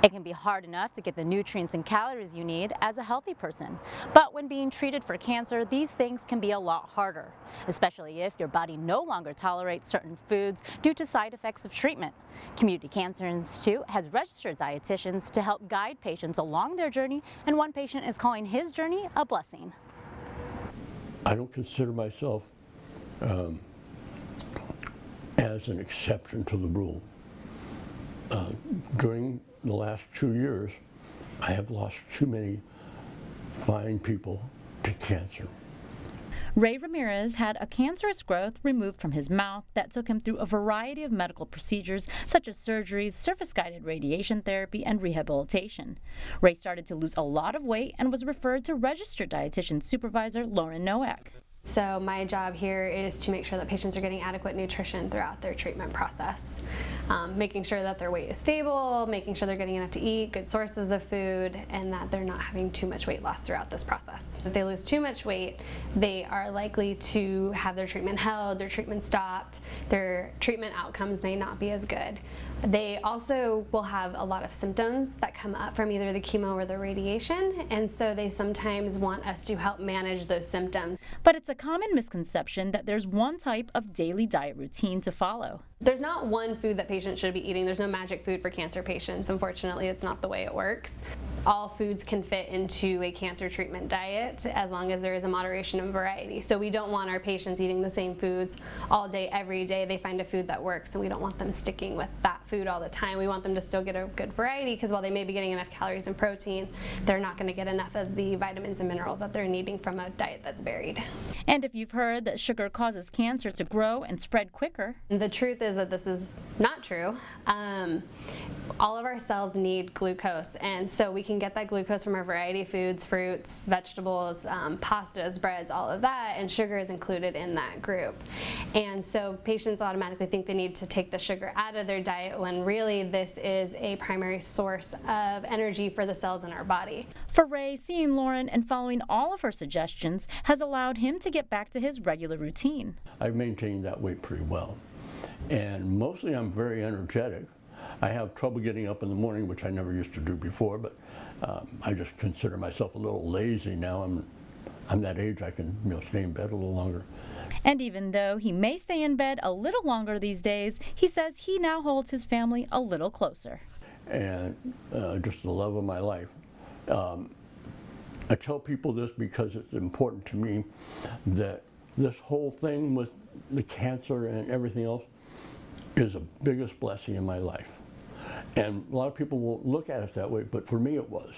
It can be hard enough to get the nutrients and calories you need as a healthy person. But when being treated for cancer, these things can be a lot harder, especially if your body no longer tolerates certain foods due to side effects of treatment. Community Cancer Institute has registered dietitians to help guide patients along their journey, and one patient is calling his journey a blessing. I don't consider myself as an exception to the rule. During the last 2 years, I have lost too many fine people to cancer. Ray Ramirez had a cancerous growth removed from his mouth that took him through a variety of medical procedures such as surgeries, surface-guided radiation therapy, and rehabilitation. Ray started to lose a lot of weight and was referred to registered dietitian supervisor Lauren Nowak. So my job here is to make sure that patients are getting adequate nutrition throughout their treatment process. Making sure that their weight is stable, making sure they're getting enough to eat, good sources of food, and that they're not having too much weight loss throughout this process. If they lose too much weight, they are likely to have their treatment held, their treatment stopped, their treatment outcomes may not be as good. They also will have a lot of symptoms that come up from either the chemo or the radiation, and so they sometimes want us to help manage those symptoms. But it's a common misconception that there's one type of daily diet routine to follow. There's not one food that patients should be eating. There's no magic food for cancer patients. Unfortunately, it's not the way it works. All foods can fit into a cancer treatment diet as long as there is a moderation and variety. So we don't want our patients eating the same foods all day, every day. They find a food that works, and we don't want them sticking with that food all the time. We want them to still get a good variety, because while they may be getting enough calories and protein, they're not going to get enough of the vitamins and minerals that they're needing from a diet that's varied. And if you've heard that sugar causes cancer to grow and spread quicker, the truth is that this is not true. All of our cells need glucose, and so we can get that glucose from a variety of foods, fruits, vegetables, pastas, breads, all of that, and sugar is included in that group. And so patients automatically think they need to take the sugar out of their diet when really this is a primary source of energy for the cells in our body. For Ray, seeing Lauren and following all of her suggestions has allowed him to get back to his regular routine. I've maintained that weight pretty well, and mostly I'm very energetic. I have trouble getting up in the morning, which I never used to do before, but I just consider myself a little lazy now. I'm that age I can stay in bed a little longer. And even though he may stay in bed a little longer these days, he says he now holds his family a little closer. And just the love of my life. I tell people this because it's important to me that this whole thing with the cancer and everything else is the biggest blessing in my life. And a lot of people won't look at it that way, but for me it was.